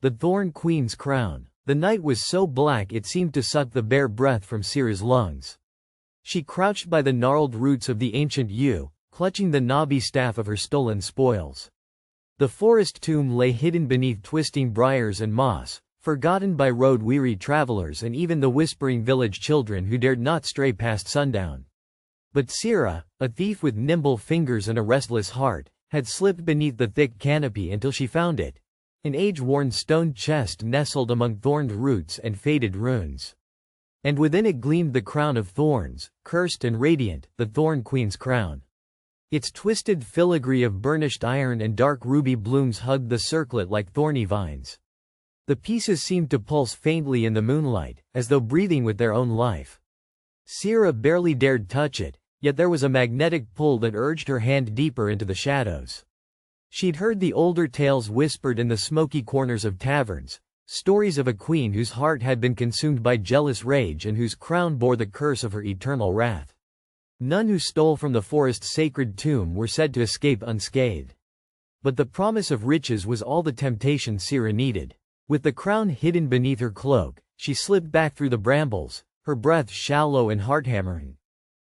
The Thorn Queen's crown. The night was so black it seemed to suck the bare breath from Sira's lungs. She crouched by the gnarled roots of the ancient yew, clutching the knobby staff of her stolen spoils. The forest tomb lay hidden beneath twisting briars and moss, forgotten by road-weary travelers and even the whispering village children who dared not stray past sundown. But Sira, a thief with nimble fingers and a restless heart, had slipped beneath the thick canopy until she found it. An age-worn stone chest nestled among thorned roots and faded runes. And within it gleamed the crown of thorns, cursed and radiant, the Thorn Queen's crown. Its twisted filigree of burnished iron and dark ruby blooms hugged the circlet like thorny vines. The pieces seemed to pulse faintly in the moonlight, as though breathing with their own life. Sira barely dared touch it, yet there was a magnetic pull that urged her hand deeper into the shadows. She'd heard the older tales whispered in the smoky corners of taverns, stories of a queen whose heart had been consumed by jealous rage and whose crown bore the curse of her eternal wrath. None who stole from the forest's sacred tomb were said to escape unscathed. But the promise of riches was all the temptation Sira needed. With the crown hidden beneath her cloak, she slipped back through the brambles, her breath shallow and heart-hammering.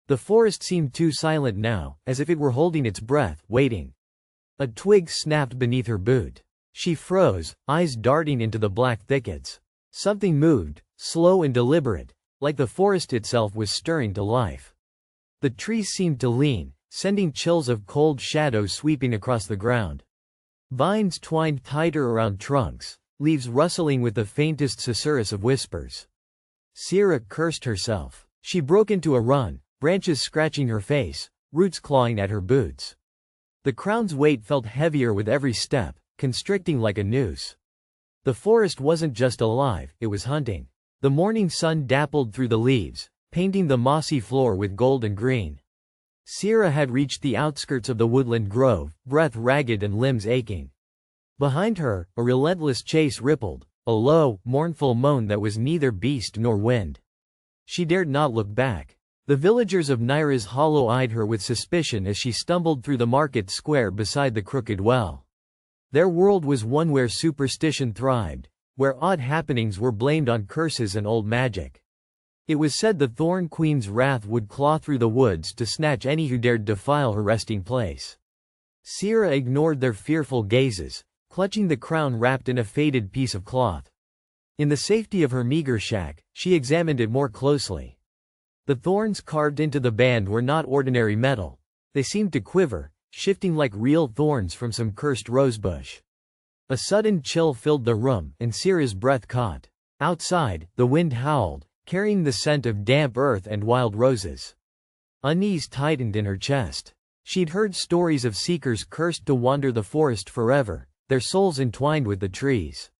The forest seemed too silent now, as if it were holding its breath, waiting. A twig snapped beneath her boot. She froze, eyes darting into the black thickets. Something moved, slow and deliberate, like the forest itself was stirring to life. The trees seemed to lean, sending chills of cold shadows sweeping across the ground. Vines twined tighter around trunks, leaves rustling with the faintest susurrus of whispers. Sira cursed herself. She broke into a run, branches scratching her face, roots clawing at her boots. The crown's weight felt heavier with every step, constricting like a noose. The forest wasn't just alive, it was hunting. The morning sun dappled through the leaves, painting the mossy floor with gold and green. Sira had reached the outskirts of the woodland grove, breath ragged and limbs aching. Behind her, a relentless chase rippled, a low, mournful moan that was neither beast nor wind. She dared not look back. The villagers of Nyra's Hollow eyed her with suspicion as she stumbled through the market square beside the crooked well. Their world was one where superstition thrived, where odd happenings were blamed on curses and old magic. It was said the Thorn Queen's wrath would claw through the woods to snatch any who dared defile her resting place. Sira ignored their fearful gazes, clutching the crown wrapped in a faded piece of cloth. In the safety of her meager shack, she examined it more closely. The thorns carved into the band were not ordinary metal. They seemed to quiver, shifting like real thorns from some cursed rosebush. A sudden chill filled the room, and Sira's breath caught. Outside, the wind howled, carrying the scent of damp earth and wild roses. Unease tightened in her chest. She'd heard stories of seekers cursed to wander the forest forever, their souls entwined with the trees.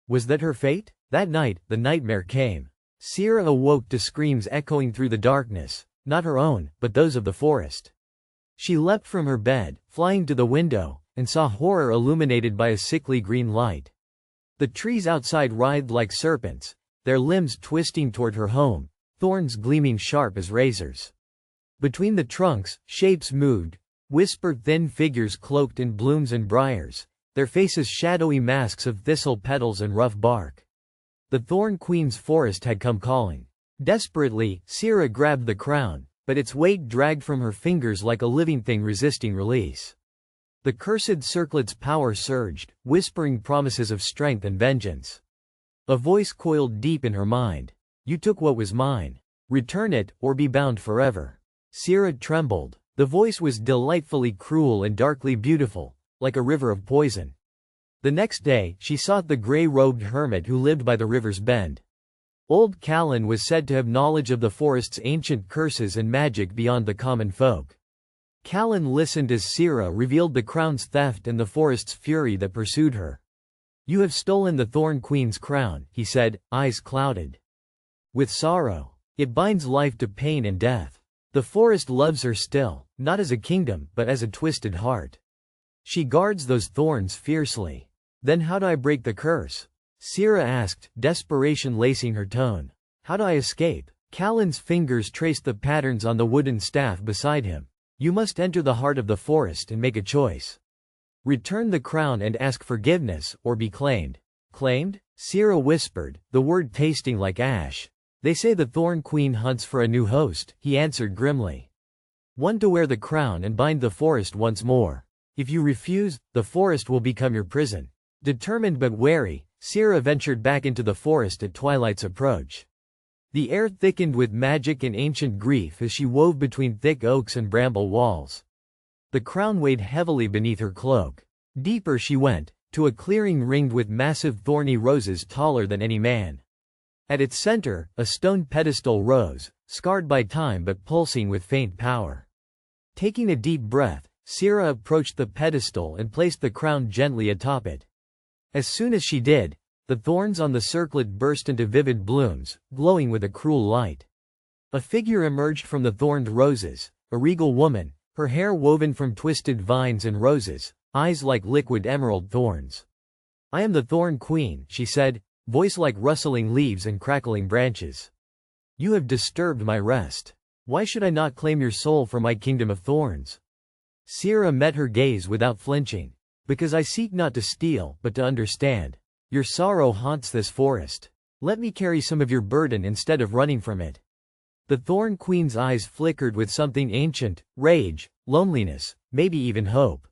Was that her fate? That night, the nightmare came. Sira awoke to screams echoing through the darkness, not her own, but those of the forest. She leapt from her bed, flying to the window, and saw horror illuminated by a sickly green light. The trees outside writhed like serpents, their limbs twisting toward her home, thorns gleaming sharp as razors. Between the trunks, shapes moved, whispered thin figures cloaked in blooms and briars, their faces shadowy masks of thistle petals and rough bark. The Thorn Queen's forest had come calling. Desperately, Sira grabbed the crown, but its weight dragged from her fingers like a living thing resisting release. The cursed circlet's power surged, whispering promises of strength and vengeance. A voice coiled deep in her mind. You took what was mine. Return it, or be bound forever. Sira trembled. The voice was delightfully cruel and darkly beautiful, like a river of poison. The next day, she sought the gray-robed hermit who lived by the river's bend. Old Callan was said to have knowledge of the forest's ancient curses and magic beyond the common folk. Callan listened as Sira revealed the crown's theft and the forest's fury that pursued her. You have stolen the Thorn Queen's crown, he said, eyes clouded with sorrow. It binds life to pain and death. The forest loves her still, not as a kingdom, but as a twisted heart. She guards those thorns fiercely. Then how do I break the curse? Sira asked, desperation lacing her tone. How do I escape? Callan's fingers traced the patterns on the wooden staff beside him. You must enter the heart of the forest and make a choice. Return the crown and ask forgiveness, or be claimed. Claimed? Sierra whispered, the word tasting like ash. They say the Thorn Queen hunts for a new host, he answered grimly. One to wear the crown and bind the forest once more. If you refuse, the forest will become your prison. Determined but wary, Sierra ventured back into the forest at twilight's approach. The air thickened with magic and ancient grief as she wove between thick oaks and bramble walls. The crown weighed heavily beneath her cloak. Deeper she went, to a clearing ringed with massive thorny roses taller than any man. At its center, a stone pedestal rose, scarred by time but pulsing with faint power. Taking a deep breath, Sierra approached the pedestal and placed the crown gently atop it. As soon as she did, the thorns on the circlet burst into vivid blooms, glowing with a cruel light. A figure emerged from the thorned roses, a regal woman, her hair woven from twisted vines and roses, eyes like liquid emerald thorns. I am the Thorn Queen, she said, voice like rustling leaves and crackling branches. You have disturbed my rest. Why should I not claim your soul for my kingdom of thorns? Sierra met her gaze without flinching. Because I seek not to steal, but to understand. Your sorrow haunts this forest. Let me carry some of your burden instead of running from it. The Thorn Queen's eyes flickered with something ancient, rage, loneliness, maybe even hope.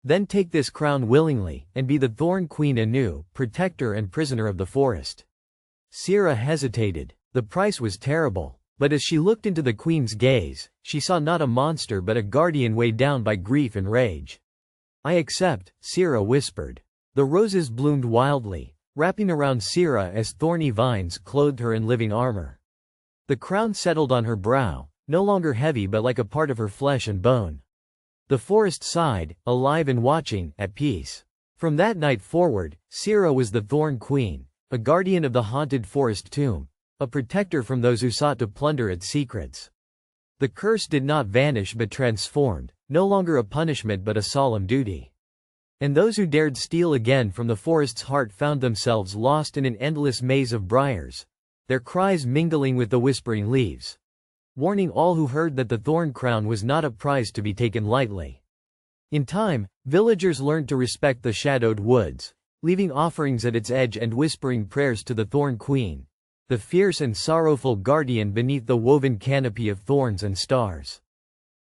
Then take this crown willingly, and be the Thorn Queen anew, protector and prisoner of the forest. Sierra hesitated. The price was terrible. But as she looked into the queen's gaze, she saw not a monster but a guardian weighed down by grief and rage. I accept, Sierra whispered. The roses bloomed wildly, wrapping around Sierra as thorny vines clothed her in living armor. The crown settled on her brow, no longer heavy but like a part of her flesh and bone. The forest sighed, alive and watching, at peace. From that night forward, Sierra was the Thorn Queen, a guardian of the haunted forest tomb, a protector from those who sought to plunder its secrets. The curse did not vanish but transformed, no longer a punishment but a solemn duty. And those who dared steal again from the forest's heart found themselves lost in an endless maze of briars, their cries mingling with the whispering leaves, warning all who heard that the thorn crown was not a prize to be taken lightly. In time, villagers learned to respect the shadowed woods, leaving offerings at its edge and whispering prayers to the Thorn Queen, the fierce and sorrowful guardian beneath the woven canopy of thorns and stars.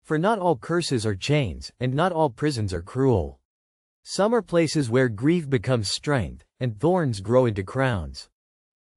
For not all curses are chains, and not all prisons are cruel. Some are places where grief becomes strength, and thorns grow into crowns.